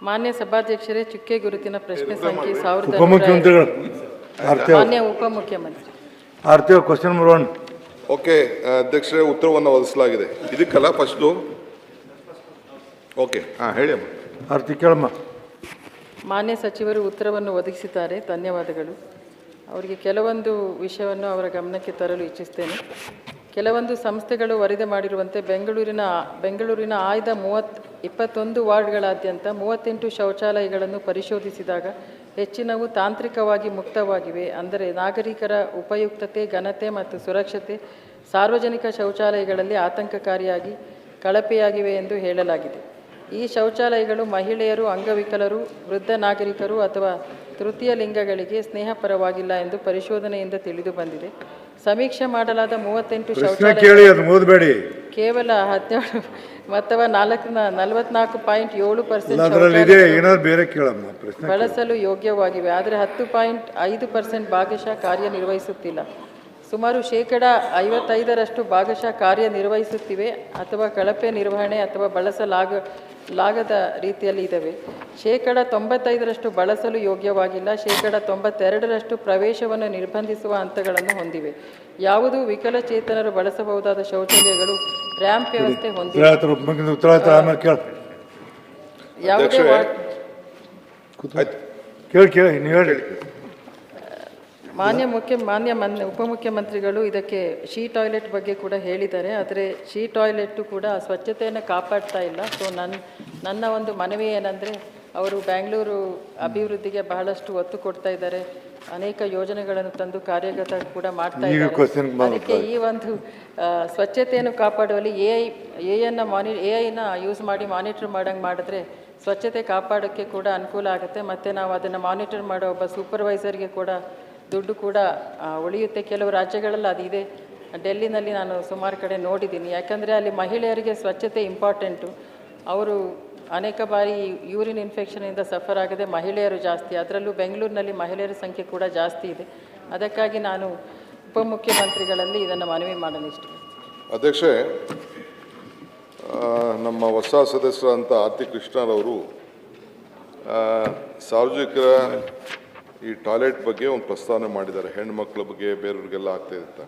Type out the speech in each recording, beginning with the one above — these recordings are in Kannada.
ಮಾನ್ಯ ಸಭಾಧ್ಯಕ್ಷರೇ, ಚುಕ್ಕೆ ಗುರುತಿನ ಪ್ರಶ್ನೆ ಸಂಖ್ಯೆ 1000. ಉಪಮುಖ್ಯಮಂತ್ರಿಗಳು ಮಾನ್ಯ ಉಪಮುಖ್ಯಮಂತ್ರಿ. ಆರ್ತಿವ ಕ್ವಶನ್ ನಂಬರ್ 1. ಓಕೆ ಅಧ್ಯಕ್ಷರೇ, ಉತ್ತರವನ್ನು ಒದಗಿಸಲಾಗಿದೆ. ಇದಕ್ಕಲ್ಲ ಫಸ್ಟು. ಓಕೆ, ಹೇಳಿ ಅಮ್ಮ. ಆರ್ತಿ ಕೇಳಮ್ಮ. ಮಾನ್ಯ ಸಚಿವರು ಉತ್ತರವನ್ನು ಒದಗಿಸಿದ್ದಾರೆ, ಧನ್ಯವಾದಗಳು. ಅವರಿಗೆ ಕೆಲವೊಂದು ವಿಷಯವನ್ನು ಅವರ ಗಮನಕ್ಕೆ ತರಲು ಇಚ್ಛಿಸ್ತೇನೆ. ಕೆಲವೊಂದು ಸಂಸ್ಥೆಗಳು ವರದಿ ಮಾಡಿರುವಂತೆ ಬೆಂಗಳೂರಿನ ಆಯ್ದ 21 ವಾರ್ಡ್ಗಳಾದ್ಯಂತ 38 ಶೌಚಾಲಯಗಳನ್ನು ಪರಿಶೋಧಿಸಿದಾಗ ಹೆಚ್ಚಿನವು ತಾಂತ್ರಿಕವಾಗಿ ಮುಕ್ತವಾಗಿವೆ. ಅಂದರೆ ನಾಗರಿಕರ ಉಪಯುಕ್ತತೆ, ಘನತೆ ಮತ್ತು ಸುರಕ್ಷತೆ ಸಾರ್ವಜನಿಕ ಶೌಚಾಲಯಗಳಲ್ಲಿ ಆತಂಕಕಾರಿಯಾಗಿ ಕಳಪೆಯಾಗಿವೆ ಎಂದು ಹೇಳಲಾಗಿದೆ. ಈ ಶೌಚಾಲಯಗಳು ಮಹಿಳೆಯರು, ಅಂಗವಿಕಲರು, ವೃದ್ಧ ನಾಗರಿಕರು ಅಥವಾ ತೃತೀಯ ಲಿಂಗಗಳಿಗೆ ಸ್ನೇಹಪರವಾಗಿಲ್ಲ ಎಂದು ಪರಿಶೋಧನೆಯಿಂದ ತಿಳಿದು ಬಂದಿದೆ. ಸಮೀಕ್ಷೆ ಮಾಡಲಾದ 38 ಶೌಚಾಲಯ ಕೇವಲ 17 ಅಥವಾ 44.7% ಬಳಸಲು ಯೋಗ್ಯವಾಗಿವೆ. ಆದರೆ 10.5% ಭಾಗಶಃ ಕಾರ್ಯನಿರ್ವಹಿಸುತ್ತಿಲ್ಲ. ಸುಮಾರು 55% ಭಾಗಶಃ ಕಾರ್ಯನಿರ್ವಹಿಸುತ್ತಿವೆ ಅಥವಾ ಕಳಪೆ ನಿರ್ವಹಣೆ ಅಥವಾ ಬಳಸಲಾಗದ ರೀತಿಯಲ್ಲಿ ಇದ್ದಾವೆ. 95% ಬಳಸಲು ಯೋಗ್ಯವಾಗಿಲ್ಲ. 92% ಪ್ರವೇಶವನ್ನು ನಿರ್ಬಂಧಿಸುವ ಹಂತಗಳನ್ನು ಹೊಂದಿವೆ. ಯಾವುದೂ ವಿಕಲಚೇತನರು ಬಳಸಬಹುದಾದ ಶೌಚಾಲಯಗಳು ರ್ಯಾಂಪ್ ವ್ಯವಸ್ಥೆ ಹೊಂದಿವೆ. ಮಾನ್ಯ ಉಪಮುಖ್ಯಮಂತ್ರಿಗಳು ಇದಕ್ಕೆ ಶೀ ಟಾಯ್ಲೆಟ್ ಬಗ್ಗೆ ಕೂಡ ಹೇಳಿದ್ದಾರೆ. ಆದರೆ ಶೀ ಟಾಯ್ಲೆಟ್ಟು ಕೂಡ ಸ್ವಚ್ಛತೆಯನ್ನು ಕಾಪಾಡ್ತಾ ಇಲ್ಲ. ಸೊ ನನ್ನ ಒಂದು ಮನವಿ ಏನಂದರೆ, ಅವರು ಬೆಂಗಳೂರು ಅಭಿವೃದ್ಧಿಗೆ ಬಹಳಷ್ಟು ಒತ್ತು ಕೊಡ್ತಾ ಇದ್ದಾರೆ. ಅನೇಕ ಯೋಜನೆಗಳನ್ನು ತಂದು ಕಾರ್ಯಗತ ಕೂಡ ಮಾಡ್ತಾ ಇದ್ದಾರೆ. ಅದಕ್ಕೆ ಈ ಒಂದು ಸ್ವಚ್ಛತೆಯನ್ನು ಕಾಪಾಡುವಲ್ಲಿ ಎಐನ ಯೂಸ್ ಮಾಡಿ ಮಾನಿಟರ್ ಮಾಡಂಗೆ ಮಾಡಿದ್ರೆ ಸ್ವಚ್ಛತೆ ಕಾಪಾಡೋಕ್ಕೆ ಕೂಡ ಅನುಕೂಲ ಆಗುತ್ತೆ. ಮತ್ತು ನಾವು ಅದನ್ನು ಮಾನಿಟರ್ ಮಾಡೋ ಒಬ್ಬ ಸೂಪರ್ವೈಸರ್ಗೆ ಕೂಡ ದುಡ್ಡು ಕೂಡ ಉಳಿಯುತ್ತೆ. ಕೆಲವು ರಾಜ್ಯಗಳಲ್ಲಿ ಅದಿದೆ. ಡೆಲ್ಲಿನಲ್ಲಿ ನಾನು ಸುಮಾರು ಕಡೆ ನೋಡಿದ್ದೀನಿ. ಯಾಕಂದರೆ ಅಲ್ಲಿ ಮಹಿಳೆಯರಿಗೆ ಸ್ವಚ್ಛತೆ ಇಂಪಾರ್ಟೆಂಟು. ಅವರು ಅನೇಕ ಬಾರಿ ಯೂರಿನ್ ಇನ್ಫೆಕ್ಷನಿಂದ ಸಫರ್ ಆಗದೆ ಮಹಿಳೆಯರು ಜಾಸ್ತಿ. ಅದರಲ್ಲೂ ಬೆಂಗಳೂರಿನಲ್ಲಿ ಮಹಿಳೆಯರ ಸಂಖ್ಯೆ ಕೂಡ ಜಾಸ್ತಿ ಇದೆ. ಅದಕ್ಕಾಗಿ ನಾನು ಉಪಮುಖ್ಯಮಂತ್ರಿಗಳಲ್ಲಿ ಇದನ್ನು ಮನವಿ ಮಾಡಲು ಇಷ್ಟಪಡ್ತೀನಿ. ಅಧ್ಯಕ್ಷೆ, ನಮ್ಮ ಹೊಸ ಸದಸ್ಯರಂಥ ಆರ್ತಿ ಕೃಷ್ಣರವರು ಸಾರ್ವಜನಿಕರ ಈ ಟಾಯ್ಲೆಟ್ ಬಗ್ಗೆ ಒಂದು ಪ್ರಸ್ತಾವನೆ ಮಾಡಿದ್ದಾರೆ. ಹೆಣ್ಣುಮಕ್ಳ ಬಗ್ಗೆ ಬೇರೆಯವ್ರಿಗೆಲ್ಲ ಆಗ್ತಾಯಿದೆ ಅಂತ.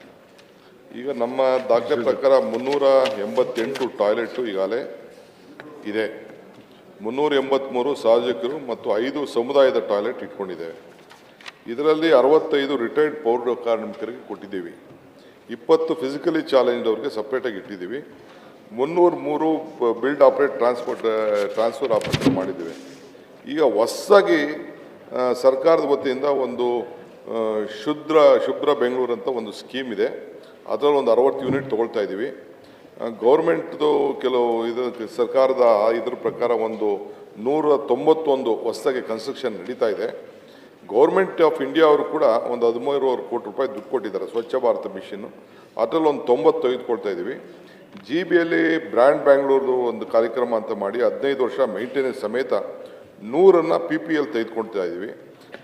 ಈಗ ನಮ್ಮ ದಾಖಲೆ ಪ್ರಕಾರ 388 ಟಾಯ್ಲೆಟು ಈಗಾಗಲೇ ಇದೆ. 383 ಸಾರ್ವಜನಿಕರು ಮತ್ತು 5 ಸಮುದಾಯದ ಟಾಯ್ಲೆಟ್ ಇಟ್ಕೊಂಡಿದ್ದೇವೆ. ಇದರಲ್ಲಿ 65 ರಿಟೈರ್ಡ್ ಪೌರ ಕಾರ್ಮಿಕರಿಗೆ ಕೊಟ್ಟಿದ್ದೀವಿ. 20 ಫಿಸಿಕಲಿ ಚಾಲೆಂಜ್ಡ್ ಅವ್ರಿಗೆ ಸಪ್ರೇಟಾಗಿ ಇಟ್ಟಿದ್ದೀವಿ. 303 ಬಿಲ್ಡ್ ಆಪ್ರೇಟ್ ಟ್ರಾನ್ಸ್ಫರ್ ಆಪ್ರೇಟ್ ಮಾಡಿದ್ದೀವಿ. ಈಗ ಹೊಸದಾಗಿ ಸರ್ಕಾರದ ವತಿಯಿಂದ ಒಂದು ಶುಭ್ರ ಬೆಂಗಳೂರು ಅಂತ ಒಂದು ಸ್ಕೀಮ್ ಇದೆ. ಅದರಲ್ಲಿ ಒಂದು 60 ಯೂನಿಟ್ ತೊಗೊಳ್ತಾ ಇದ್ದೀವಿ. ಗೌರ್ಮೆಂಟ್ದು ಕೆಲವು ಸರ್ಕಾರದ ಇದ್ರ ಪ್ರಕಾರ ಒಂದು 191 ಹೊಸದಾಗಿ ಕನ್ಸ್ಟ್ರಕ್ಷನ್ ನಡೀತಾ ಇದೆ. ಗೌರ್ಮೆಂಟ್ ಆಫ್ ಇಂಡಿಯಾ ಅವರು ಕೂಡ ಒಂದು 13,000 ಕೋಟಿ ರೂಪಾಯಿ ದುಡ್ಡು ಕೊಟ್ಟಿದ್ದಾರೆ ಸ್ವಚ್ಛ ಭಾರತ ಮಿಷನ್ನು. ಅದರಲ್ಲಿ ಒಂದು 90 ತೆಗೆದುಕೊಳ್ತಾ ಇದ್ದೀವಿ. GB ಯಲ್ಲಿ ಬ್ರ್ಯಾಂಡ್ ಬ್ಯಾಂಗ್ಳೂರ್ದು ಒಂದು ಕಾರ್ಯಕ್ರಮ ಅಂತ ಮಾಡಿ 15 ವರ್ಷ ಮೇಂಟೆನೆನ್ಸ್ ಸಮೇತ 100 PPL ತೆಗೆದುಕೊಳ್ತಾ ಇದ್ದೀವಿ.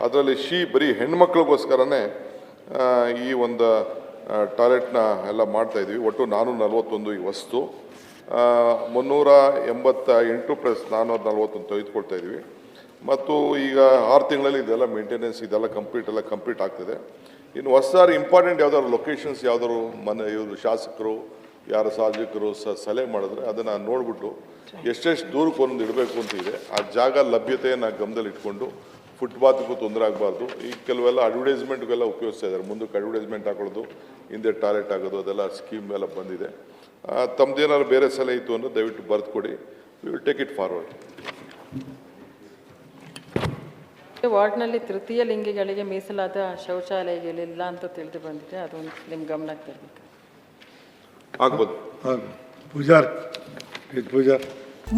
ಅದರಲ್ಲಿ ಬರೀ ಹೆಣ್ಮಕ್ಳಿಗೋಸ್ಕರನೇ ಈ ಒಂದು ಟಾಯ್ಲೆಟ್ನ ಎಲ್ಲ ಮಾಡ್ತಾಯಿದ್ದೀವಿ. ಒಟ್ಟು 441 ಈ ವಸ್ತು 388 + 441 ತೆಗೆದುಕೊಳ್ತಾ ಇದ್ದೀವಿ. ಮತ್ತು ಈಗ 6 ತಿಂಗಳಲ್ಲಿ ಇದೆಲ್ಲ ಮೇಂಟೆನೆನ್ಸ್ ಇದೆಲ್ಲ ಕಂಪ್ಲೀಟ್ ಆಗ್ತದೆ. ಇನ್ನು ಹೊಸದಾಗಿ ಇಂಪಾರ್ಟೆಂಟ್ ಯಾವ್ದಾದ್ರು ಲೊಕೇಶನ್ಸ್ ಯಾವ್ದಾದ್ರು ಇವರು ಶಾಸಕರು ಯಾರು ಸಾರ್ವಜನಿಕರು ಸಲಹೆ ಮಾಡಿದ್ರೆ ಅದನ್ನು ನೋಡಿಬಿಟ್ಟು ಎಷ್ಟೆಷ್ಟು ದೂರಕ್ಕೆ ಒಂದು ಇಡಬೇಕು ಅಂತ ಇದೆ. ಆ ಜಾಗ ಲಭ್ಯತೆಯನ್ನು ಗಮನದಲ್ಲಿ ಇಟ್ಕೊಂಡು ಫುಟ್ಪಾತ್ಗೂ ತೊಂದರೆ ಆಗಬಾರ್ದು. ಈಗ ಕೆಲವೆಲ್ಲ ಅಡ್ವರ್ಟೈಸ್ಮೆಂಟ್ಗೆಲ್ಲ ಉಪಯೋಗಿಸ್ತಾ ಇದ್ದಾರೆ. ಮುಂದಕ್ಕೆ ಅಡ್ವರ್ಟೈಸ್ಮೆಂಟ್ ಹಾಕೊಳ್ಳೋದು, ಹಿಂದೆ ಟಾಯ್ಲೆಟ್ ಆಗೋದು, ಅದೆಲ್ಲ ಸ್ಕೀಮ್ ಎಲ್ಲ ಬಂದಿದೆ. ತಮ್ಮದೇನಾದ್ರು ಬೇರೆ ಸಲಹೆ ಇತ್ತು ಅಂದರೆ ದಯವಿಟ್ಟು ಬರೆದು ಕೊಡಿ. We will take it forward. ವಾರ್ಡ್ನಲ್ಲಿ ತೃತೀಯ ಲಿಂಗಿಗಳಿಗೆ ಮೀಸಲಾದ ಶೌಚಾಲಯಗಳಿಲ್ಲ ಅಂತ ತಿಳಿದು ಬಂದಿದೆ. ಅದೊಂದು ನಿಮ್ಮ ಗಮನಕ್ಕೆ ತರಬೇಕು. ಆಗ್ಬೋದು.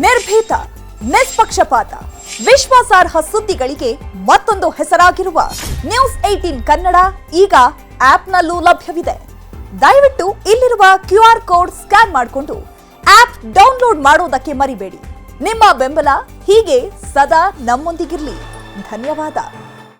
ನಿರ್ಭೀತ, ನಿಷ್ಪಕ್ಷಪಾತ, ವಿಶ್ವಾಸಾರ್ಹ ಸುದ್ದಿಗಳಿಗೆ ಮತ್ತೊಂದು ಹೆಸರಾಗಿರುವ ನ್ಯೂಸ್ 18 ಕನ್ನಡ ಈಗ ಆಪ್ನಲ್ಲೂ ಲಭ್ಯವಿದೆ. ದಯವಿಟ್ಟು ಇಲ್ಲಿರುವ QR ಕೋಡ್ ಸ್ಕ್ಯಾನ್ ಮಾಡಿಕೊಂಡು ಆಪ್ ಡೌನ್ಲೋಡ್ ಮಾಡೋದಕ್ಕೆ ಮರಿಬೇಡಿ. ನಿಮ್ಮ ಬೆಂಬಲ ಹೀಗೆ ಸದಾ ನಮ್ಮೊಂದಿಗಿರಲಿ. ಧನ್ಯವಾದ.